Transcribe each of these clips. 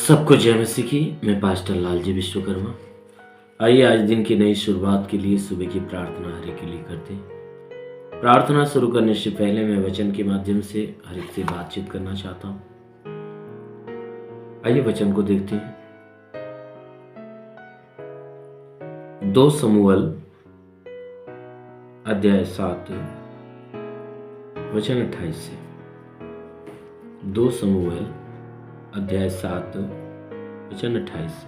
सबको जय मसीह की। मैं पास्टर लालजी विश्वकर्मा। आइए आज दिन की नई शुरुआत के लिए सुबह की प्रार्थना हर एक के लिए करते हैं। प्रार्थना शुरू करने से पहले मैं वचन के माध्यम से हर एक से बातचीत करना चाहता हूँ। आइए वचन को देखते हैं। 2 शमूएल अध्याय 7 वचन 28 से। 2 शमूएल अध्याय 7 वचन 28 से।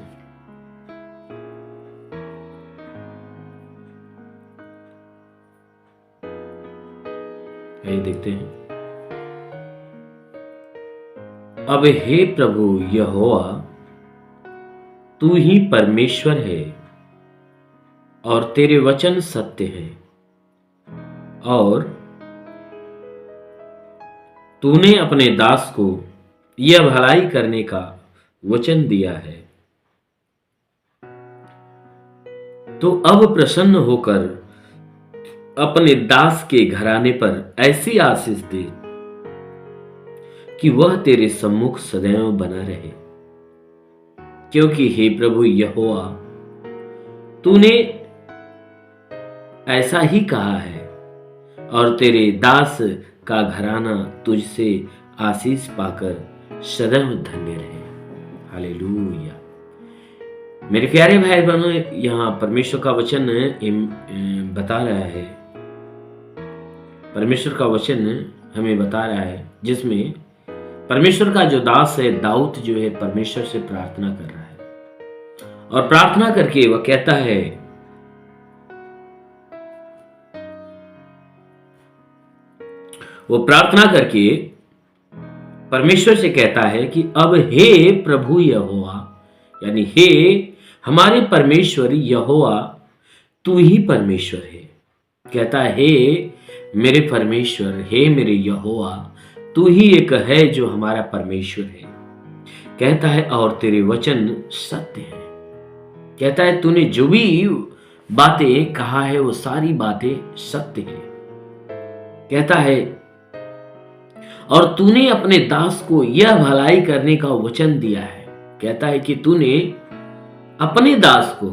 आइए देखते हैं। अब हे प्रभु यहोवा, तू ही परमेश्वर है और तेरे वचन सत्य है, और तूने अपने दास को यह भलाई करने का वचन दिया है। तो अब प्रसन्न होकर अपने दास के घराने पर ऐसी आशीष दे कि वह तेरे सम्मुख सदैव बना रहे, क्योंकि हे प्रभु यहोवा, तूने ऐसा ही कहा है, और तेरे दास का घराना तुझसे आशीष पाकर सदैव धन्य रहे। हालेलुया। मेरे प्यारे भाई बहनों, यहाँ परमेश्वर का वचन बता रहा है, परमेश्वर का वचन हमें बता रहा है, जिसमें परमेश्वर का जो दास है दाऊद जो है परमेश्वर से प्रार्थना कर रहा है, और प्रार्थना करके वह कहता है, वो प्रार्थना करके परमेश्वर से कहता है कि अब हे प्रभु यहोवा, यानी हे हमारे परमेश्वर यहोवा, तू ही परमेश्वर है। कहता है हे मेरे परमेश्वर, हे मेरे यहोवा, तू ही एक है जो हमारा परमेश्वर है। कहता है और तेरे वचन सत्य है। कहता है तूने जो भी बातें कहा है वो सारी बातें सत्य है। कहता है और तूने अपने दास को यह भलाई करने का वचन दिया है। कहता है कि तूने अपने दास को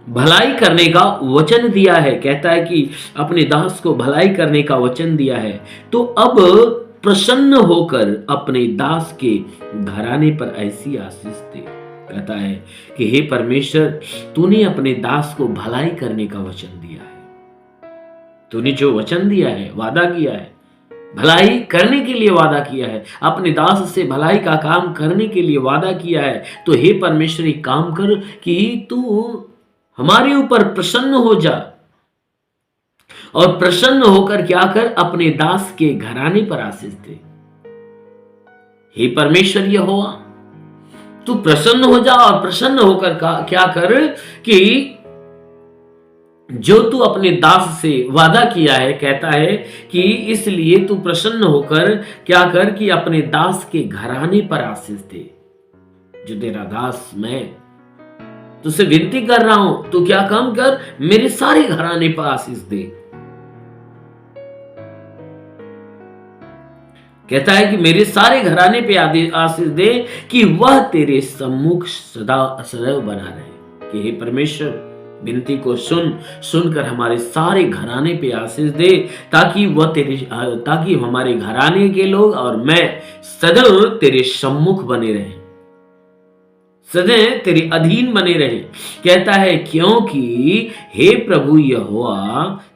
भलाई करने का वचन दिया है। कहता है कि अपने दास को भलाई करने का वचन दिया है, तो अब प्रसन्न होकर अपने दास के घराने पर ऐसी आशीष दे। कहता है कि हे परमेश्वर, तूने अपने दास को भलाई करने का वचन दिया है। तूने जो वचन दिया है, वादा किया है, भलाई करने के लिए वादा किया है, अपने दास से भलाई का काम करने के लिए वादा किया है। तो हे परमेश्वर, एक काम कर कि तू हमारे ऊपर प्रसन्न हो जा, और प्रसन्न होकर क्या कर, अपने दास के घराने पर आशीष दे। हे परमेश्वर यहोवा, तू प्रसन्न हो जा, और प्रसन्न होकर क्या कर कि जो तू अपने दास से वादा किया है, कहता है कि इसलिए तू प्रसन्न होकर क्या कर कि अपने दास के घराने पर आशीष दे। जो तेरा दास मैं तुझसे विनती कर रहा हूं, तू क्या काम कर, मेरे सारे घराने पर आशीष दे। कहता है कि मेरे सारे घराने पे आशीष दे कि वह तेरे सम्मुख सदैव बना रहे। कि हे परमेश्वर, विनती को सुनकर हमारे सारे घराने पे आशीष दे, ताकि हमारे घराने के लोग और मैं सदैव तेरे सम्मुख बने रहें, सदैव तेरे अधीन बने रहे। कहता है क्योंकि हे प्रभु यहोवा,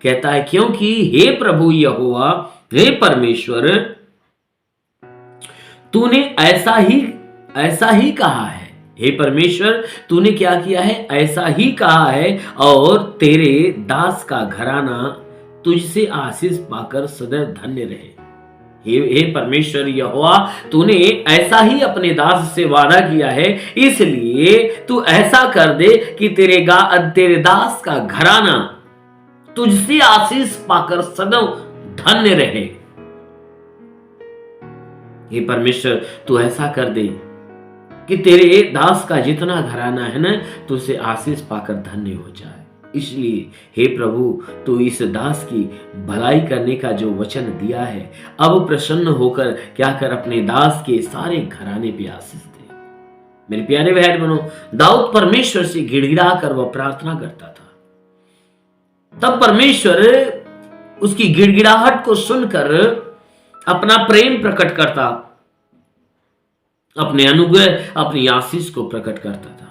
कहता है क्योंकि हे प्रभु यहोवा, हे परमेश्वर, तूने ऐसा ही कहा है। हे परमेश्वर, तूने क्या किया है, ऐसा ही कहा है, और तेरे दास का घराना तुझसे आशीष पाकर सदैव धन्य रहे। हे परमेश्वर यहोवा, तूने ऐसा ही अपने दास से वादा किया है, इसलिए तू ऐसा कर दे कि तेरे दास का घराना तुझसे आशीष पाकर सदैव धन्य रहे। हे परमेश्वर, तू ऐसा कर दे कि तेरे दास का जितना घराना है ना, तुझसे आशीष पाकर धन्य हो जाए। इसलिए हे प्रभु, तू इस दास की भलाई करने का जो वचन दिया है, अब प्रसन्न होकर क्या कर अपने दास के सारे घराने पे आशीष दे। मेरे प्यारे भाई बहनों, दाऊद परमेश्वर से गिड़गिड़ा कर वह प्रार्थना करता था। तब परमेश्वर उसकी गिड़गिड़ाहट को सुनकर अपना प्रेम प्रकट करता, अपने अनुग्रह, अपनी आशीष को प्रकट करता था।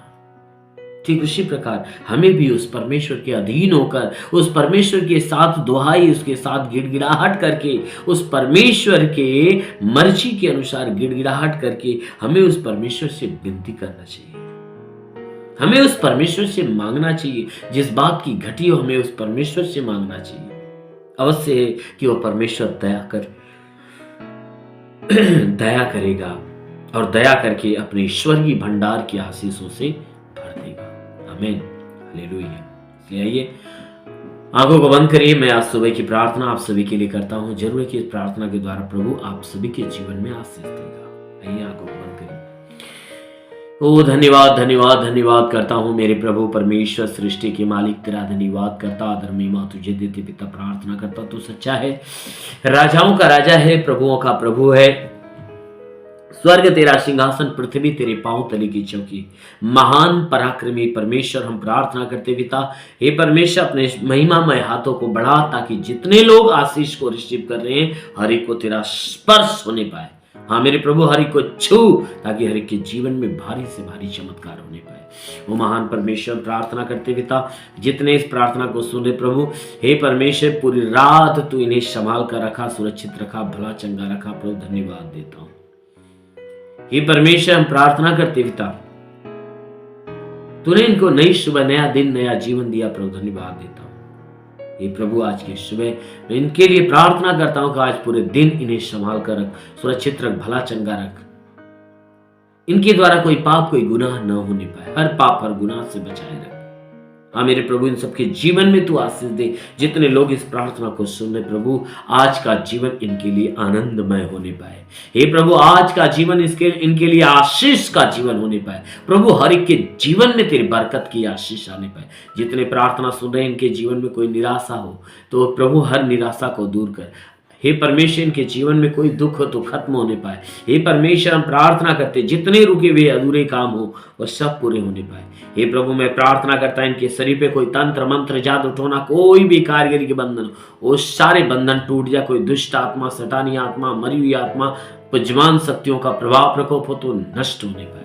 ठीक उसी प्रकार हमें भी उस परमेश्वर के अधीन होकर, उस परमेश्वर के साथ दुहाई, उसके साथ गिड़गिड़ाहट करके, उस परमेश्वर के मर्जी के अनुसार गिड़गिड़ाहट करके हमें उस परमेश्वर से विनती करना चाहिए। हमें उस परमेश्वर से मांगना चाहिए। जिस बात की घटी हो, हमें उस परमेश्वर से मांगना चाहिए। अवश्य है कि वह परमेश्वर दया करेगा और दया करके अपने ईश्वरीय भंडार की आशीषों से भर देगा। आमीन, हालेलुया। इसलिए आइए आंखों को बंद करिए। मैं आज सुबह की प्रार्थना आप सभी के लिए करता हूं। जरूर है कि इस प्रार्थना के द्वारा प्रभु आप सभी के जीवन में आशीष देगा। आइए आंखों को बंद करिए। ओ धन्यवाद धन्यवाद धन्यवाद करता हूँ मेरे प्रभु परमेश्वर, सृष्टि के मालिक, तेरा धन्यवाद करता, आदर महिमा तुझे देते पिता। प्रार्थना करता तू सच्चा है, राजाओं का राजा है, प्रभुओं का प्रभु है। स्वर्ग तेरा सिंहासन, पृथ्वी तेरे पांव तले की चौकी। महान पराक्रमी परमेश्वर, हम प्रार्थना करते पिता, हे परमेश्वर अपने महिमामय हाथों को बढ़ा, ताकि जितने लोग आशीष को रिसीव कर रहे हैं हर एक को तेरा स्पर्श होने पाए। हाँ मेरे प्रभु, हर एक को छू, ताकि हर एक के जीवन में भारी से भारी चमत्कार होने पाए। वो महान परमेश्वर, प्रार्थना करते पिता, जितने इस प्रार्थना को सुने प्रभु, हे परमेश्वर पूरी रात तू इन्हें संभाल कर रखा, सुरक्षित रखा, भला चंगा रखा। प्रभु धन्यवाद देता हूं। हे परमेश्वर हम प्रार्थना करते पिता, तूने इनको नई सुबह, नया दिन, नया जीवन दिया। प्रभु धन्यवाद देता हूं। हे प्रभु आज की सुबह मैं इनके लिए प्रार्थना करता हूं कि आज पूरे दिन इन्हें संभाल कर रख, सुरक्षित रख, भला चंगा रख। इनके द्वारा कोई पाप, कोई गुनाह न होने पाए, हर पाप हर गुनाह से बचाए रख। हाँ मेरे प्रभु, इन सबके जीवन में तू आशीष दे। जितने लोग इस प्रार्थना को सुन रहे प्रभु, आज का जीवन इनके लिए आनंदमय होने पाए। हे प्रभु, आज का जीवन इनके लिए आशीष का जीवन होने पाए। प्रभु हर एक के जीवन में तेरी बरकत की आशीष आने पाए। जितने प्रार्थना सुन रहे इनके जीवन में कोई निराशा हो तो प्रभु हर निराशा को दूर कर। हे परमेश्वर, इनके जीवन में कोई दुख हो तो खत्म होने पाए। हे परमेश्वर हम प्रार्थना करते, जितने रुके हुए अधूरे काम हो वो सब पूरे होने पाए। हे प्रभु मैं प्रार्थना करता इनके शरीर पे कोई तंत्र मंत्र, जादू टोना, कोई भी कारीगरी के बंधन, वो सारे बंधन टूट जाए। कोई दुष्ट आत्मा, शैतानी आत्मा, मरी हुई आत्मा, पुजमान शक्तियों का प्रभाव प्रकोप हो तो नष्ट होने पाए।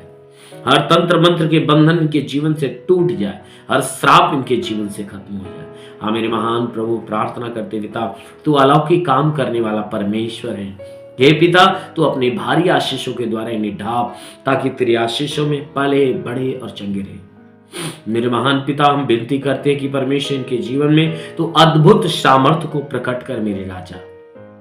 हर तंत्र मंत्र के बंधन इनके जीवन से टूट जाए, हर श्राप इनके जीवन से खत्म हो जाए। हाँ मेरे महान प्रभु, प्रार्थना करते पिता, तू अलौकिक काम करने वाला परमेश्वर है। हे पिता, तू अपने भारी आशीषों के द्वारा इन्हें ढाप, ताकि तेरी आशीषों में पले, बड़े और चंगे रहे। मेरे महान पिता, हम विनती करते हैं कि परमेश्वर इनके जीवन में तू अद्भुत सामर्थ्य को प्रकट कर मेरे राजा,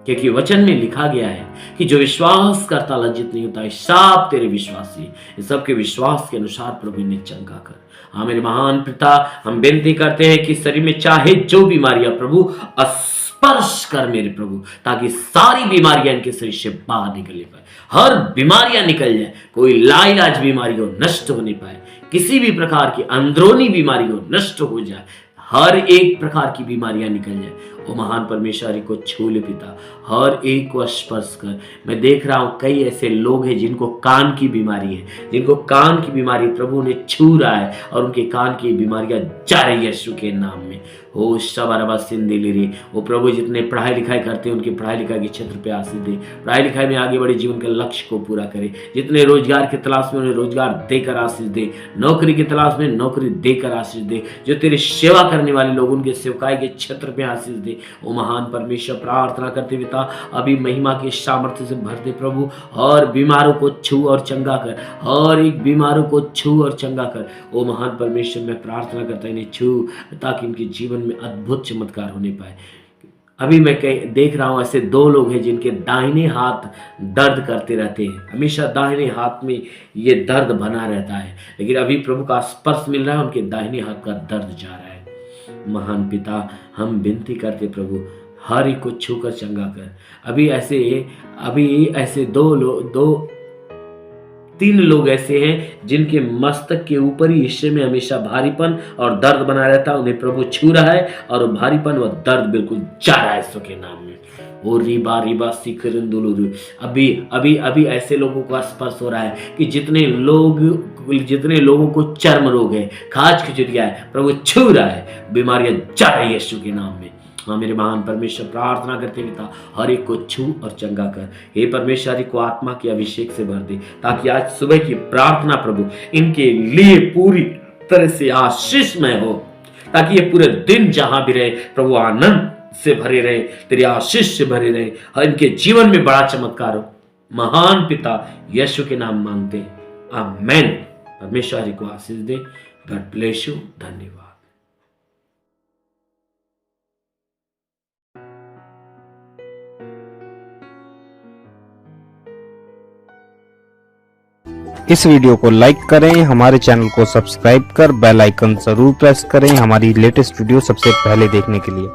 क्योंकि वचन में लिखा गया है कि जो विश्वास करता लज्जित नहीं होता है। सब तेरे विश्वासी, इस सबके विश्वास के अनुसार प्रभु ने चंगा कर। हाँ मेरे महान पिता, हम विनती करते हैं कि शरीर में चाहे जो बीमारियां प्रभु स्पर्श कर मेरे प्रभु, ताकि सारी बीमारियां इनके शरीर से बाहर निकल पाए। हर बीमारियां निकल जाए, कोई लाइलाज बीमारी हो नष्ट होने पाए, किसी भी प्रकार की अंदरूनी बीमारी हो नष्ट हो जाए, हर एक प्रकार की बीमारियां निकल जाए। ओ महान परमेश्वर को छू ले पिता, हर एक को स्पर्श कर। मैं देख रहा हूं कई ऐसे लोग हैं जिनको कान की बीमारी है, जिनको कान की बीमारी प्रभु ने छू रहा है और उनके कान की बीमारियां जा रही है यीशु के नाम में। हो शबारबा सिंधे ले रही। वो प्रभु जितने पढ़ाई लिखाई करते हैं उनकी पढ़ाई लिखाई के क्षेत्र पे आशीष दे, पढ़ाई लिखाई में आगे बढ़े, जीवन के लक्ष्य को पूरा करे। जितने रोजगार की तलाश में उन्हें रोजगार देकर आशीष दे, नौकरी की तलाश में नौकरी देकर आशीष दे। जो तेरी सेवा करने वाले लोग उनके सेवकाई के क्षेत्र पे आशीष दे। ओ महान परमेश्वर, प्रार्थना करते पिता, अभी महिमा के सामर्थ्य से भर दे प्रभु, और बीमारों को छू और चंगा कर, हर एक बीमारों को छू और चंगा कर। ओ महान परमेश्वर, मैं प्रार्थना करता इन्हें छू, ताकि इनके जीवन में अद्भुत चमत्कार होने पाए। अभी मैं देख रहा हूं ऐसे दो लोग हैं जिनके दाहिने हाथ दर्द करते रहते हैं, हमेशा दाहिने हाथ में ये दर्द बना रहता है, लेकिन अभी प्रभु का स्पर्श मिल रहा है, उनके दाहिने हाथ का दर्द जा रहा है। महान पिता, हम विनती करते प्रभु, हर एक को छूकर चंगा कर। अभी ऐसे दो 3 लोग ऐसे हैं जिनके मस्तक के ऊपर ही हिस्से में हमेशा भारीपन और दर्द बना रहता है। उन्हें प्रभु छू रहा है और भारीपन व दर्द बिल्कुल जा रहा है यीशु के नाम में। ओ रिबा रिबा सिखरंदुलुरु, अभी अभी अभी ऐसे लोगों का स्पर्श हो रहा है कि जितने लोगों को चर्म रोग है, खाज खिचड़िया है, प्रभु छू रहा है, बीमारियां जा रही है यीशु के नाम में। हाँ मेरे महान परमेश्वर, प्रार्थना करते पिता, हर एक को छू और चंगा कर। हे परमेश्वर, हर एक को आत्मा के अभिषेक से भर दे, ताकि आज सुबह की प्रार्थना प्रभु इनके लिए पूरी तरह से आशीषमय हो, ताकि ये पूरे दिन जहां भी रहे प्रभु आनंद से भरे रहे, तेरी आशीष से भरे रहे, और इनके जीवन में बड़ा चमत्कार हो। महान पिता यीशु के नाम मांगते, आमेन। परमेश्वर को आशीष दे। God bless you. धन्यवाद। इस वीडियो को लाइक करें, हमारे चैनल को सब्सक्राइब कर बेल आइकन जरूर प्रेस करें हमारी लेटेस्ट वीडियो सबसे पहले देखने के लिए।